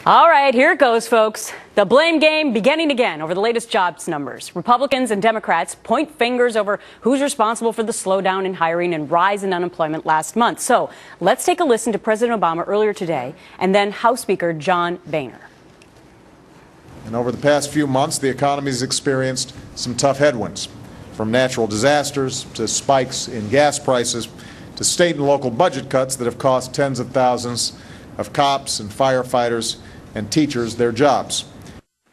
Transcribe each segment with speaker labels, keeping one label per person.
Speaker 1: All right, here it goes, folks. The blame game beginning again over the latest jobs numbers. Republicans and Democrats point fingers over who's responsible for the slowdown in hiring and rise in unemployment last month. So let's take a listen to President Obama earlier today and then House Speaker John Boehner.
Speaker 2: And over the past few months, the economy has experienced some tough headwinds, from natural disasters to spikes in gas prices to state and local budget cuts that have cost tens of thousands of cops and firefighters and teachers their jobs.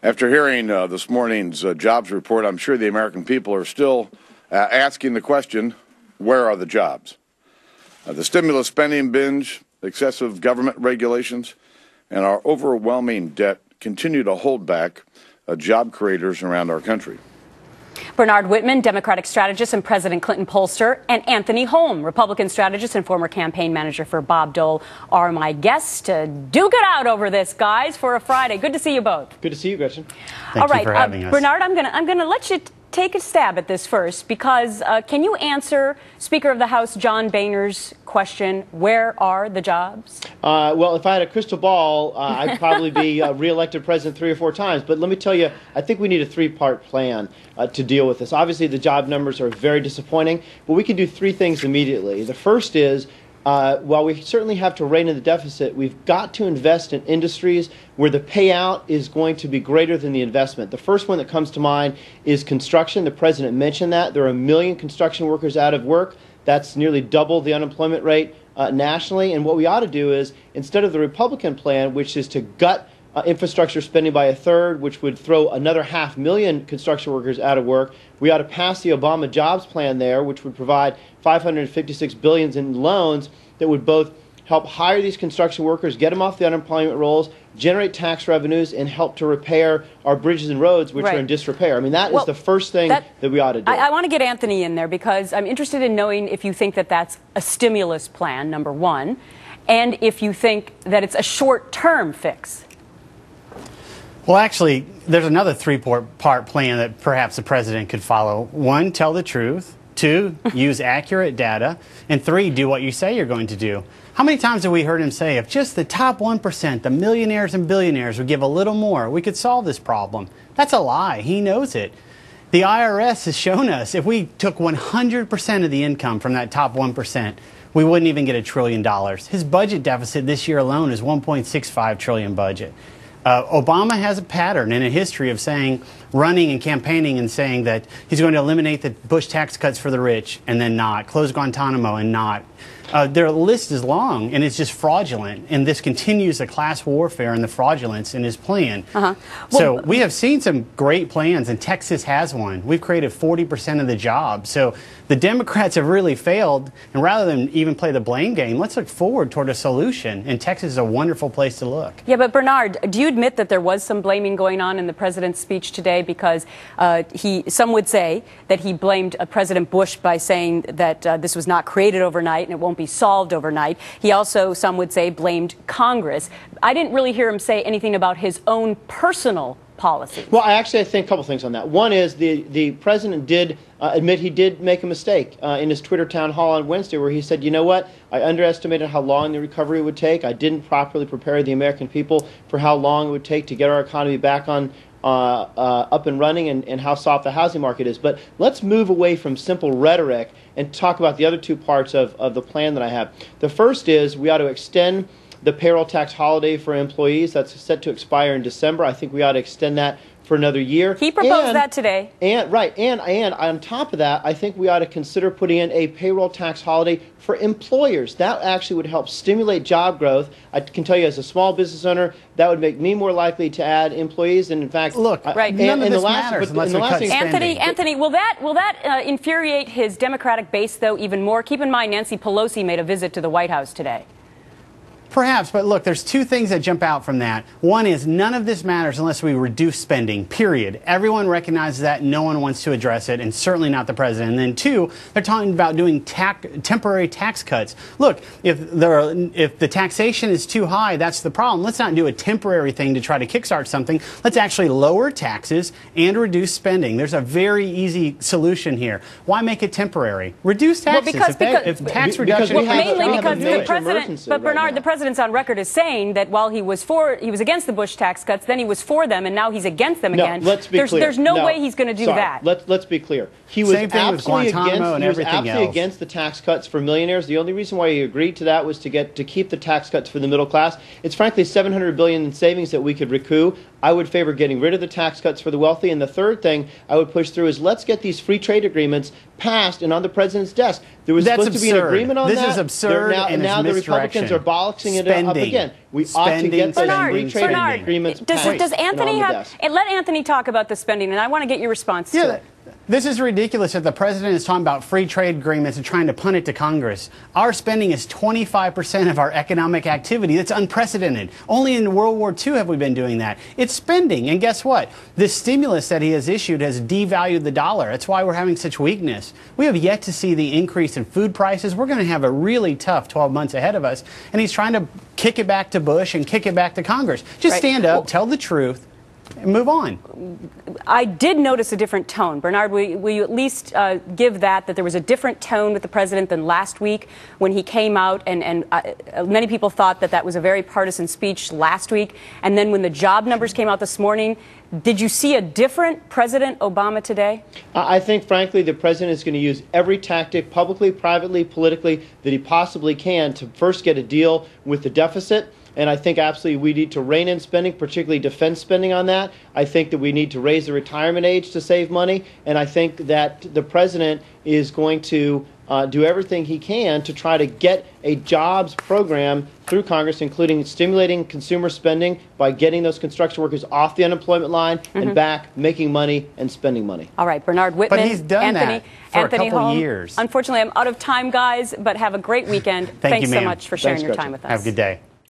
Speaker 3: After hearing this morning's jobs report, I'm sure the American people are still asking the question, where are the jobs? The stimulus spending binge, excessive government regulations, and our overwhelming debt continue to hold back job creators around our country.
Speaker 1: Bernard Whitman, Democratic strategist and President Clinton pollster, and Anthony Holm, Republican strategist and former campaign manager for Bob Dole, are my guests to duke it out over this, guys, for a Friday. Good to see you both.
Speaker 4: Good to see you, Gretchen.
Speaker 1: Thank you for having us. Bernard, I'm gonna let you take a stab at this first, because can you answer Speaker of the House John Boehner's question, where are the jobs?
Speaker 4: Well, if I had a crystal ball, I'd probably be re-elected president 3 or 4 times. But let me tell you, I think we need a 3-part plan to deal with this. Obviously, the job numbers are very disappointing, but we can do 3 things immediately. The first is, while we certainly have to rein in the deficit, we've got to invest in industries where the payout is going to be greater than the investment. The first one that comes to mind is construction. The president mentioned that. There are 1 million construction workers out of work. That's nearly double the unemployment rate nationally. And what we ought to do is, instead of the Republican plan, which is to gut infrastructure spending by 1/3, which would throw another 500,000 construction workers out of work, we ought to pass the Obama jobs plan there, which would provide $556 billion in loans that would both help hire these construction workers, get them off the unemployment rolls, generate tax revenues, and help to repair our bridges and roads, which are in disrepair. I mean, that is the first thing that we ought to do.
Speaker 1: I want to get Anthony in there, because I'm interested in knowing if you think that that's a stimulus plan, number one, and if you think that it's a short-term fix.
Speaker 5: Well, actually, there's another 3-part plan that perhaps the president could follow. 1, tell the truth. 2, use accurate data. And 3, do what you say you're going to do. How many times have we heard him say, if just the top 1%, the millionaires and billionaires, would give a little more, we could solve this problem? That's a lie. He knows it. The IRS has shown us if we took 100% of the income from that top 1%, we wouldn't even get $1 trillion. His budget deficit this year alone is $1.65 trillion budget. Obama has a pattern and a history of running and campaigning and saying that he's going to eliminate the Bush tax cuts for the rich and then not, close Guantanamo and not. Their list is long, and it's just fraudulent, and this continues the class warfare and the fraudulence in his plan. So we have seen some great plans, and Texas has one. We've created 40% of the jobs. So the Democrats have really failed, and rather than even play the blame game, let's look forward toward a solution, and Texas is a wonderful place to look.
Speaker 1: Yeah, but Bernard, do you admit that there was some blaming going on in the president's speech today? Because some would say that he blamed President Bush by saying that this was not created overnight and it won't be solved overnight. He also, some would say, blamed Congress. I didn't really hear him say anything about his own personal policy.
Speaker 4: Well, I think a couple things on that. One is the president did admit he did make a mistake in his Twitter town hall on Wednesday, where he said, you know what, I underestimated how long the recovery would take. I didn't properly prepare the American people for how long it would take to get our economy back on up and running, and how soft the housing market is. But let's move away from simple rhetoric and talk about the other 2 parts of the plan that I have. The first is we ought to extend the payroll tax holiday for employees. That's set to expire in December. I think we ought to extend that for another year.
Speaker 1: He proposed that today.
Speaker 4: And on top of that, I think we ought to consider putting in a payroll tax holiday for employers. That actually would help stimulate job growth. I can tell you, as a small business owner, that would make me more likely to add employees. And in fact,
Speaker 5: look, none of this matters unless we cut spending.
Speaker 1: Anthony, will that infuriate his Democratic base, though, even more? Keep in mind, Nancy Pelosi made a visit to the White House today.
Speaker 5: Perhaps, but look, there's 2 things that jump out from that. One is none of this matters unless we reduce spending, period. Everyone recognizes that. No one wants to address it, and certainly not the president. And then 2, they're talking about doing temporary tax cuts. Look, if the taxation is too high, that's the problem. Let's not do a temporary thing to try to kickstart something. Let's actually lower taxes and reduce spending. There's a very easy solution here. Why make it temporary? Reduce taxes.
Speaker 1: Well, because tax reduction
Speaker 4: mainly because the president,
Speaker 1: but Bernard, the president president's on record as saying that while he was against the Bush tax cuts, then he was for them, and now he's against them again.
Speaker 4: Let's be clear.
Speaker 1: There's no way he's going to do that.
Speaker 4: Let's be clear. He was absolutely
Speaker 1: Guantanamo
Speaker 4: against the tax cuts for millionaires. The only reason why he agreed to that was to keep the tax cuts for the middle class. It's frankly $700 billion in savings that we could recoup. I would favor getting rid of the tax cuts for the wealthy. And the third thing I would push through is let's get these free trade agreements passed and on the president's desk. There was supposed to be an agreement on that.
Speaker 5: This is absurd, and
Speaker 4: now the Republicans are boxing it up again. We ought to get those free trade agreements passed.
Speaker 1: Does Anthony let Anthony talk about the spending, and I want to get your response to it.
Speaker 5: This is ridiculous that the president is talking about free trade agreements and trying to punt it to Congress. Our spending is 25% of our economic activity. That's unprecedented. Only in World War II have we been doing that. It's spending. And guess what? This stimulus that he has issued has devalued the dollar. That's why we're having such weakness. We have yet to see the increase in food prices. We're going to have a really tough 12 months ahead of us. And he's trying to kick it back to Bush and kick it back to Congress. Just stand up, tell the truth, and move on.
Speaker 1: I did notice a different tone. Bernard, will you at least give that there was a different tone with the president than last week when he came out, and many people thought that was a very partisan speech last week, and then when the job numbers came out this morning, did you see a different President Obama today?
Speaker 4: I think, frankly, the president is going to use every tactic, publicly, privately, politically, that he possibly can to first get a deal with the deficit. And I think absolutely we need to rein in spending, particularly defense spending on that. I think that we need to raise the retirement age to save money. And I think that the president is going to do everything he can to try to get a jobs program through Congress, including stimulating consumer spending by getting those construction workers off the unemployment line and back making money and spending money.
Speaker 1: All right, Bernard Whitman.
Speaker 5: But he's done that for a couple
Speaker 1: Holm.
Speaker 5: years.
Speaker 1: Unfortunately, I'm out of time, guys, but have a great weekend.
Speaker 5: Thanks
Speaker 1: so much for sharing your time with us.
Speaker 5: Have a good day.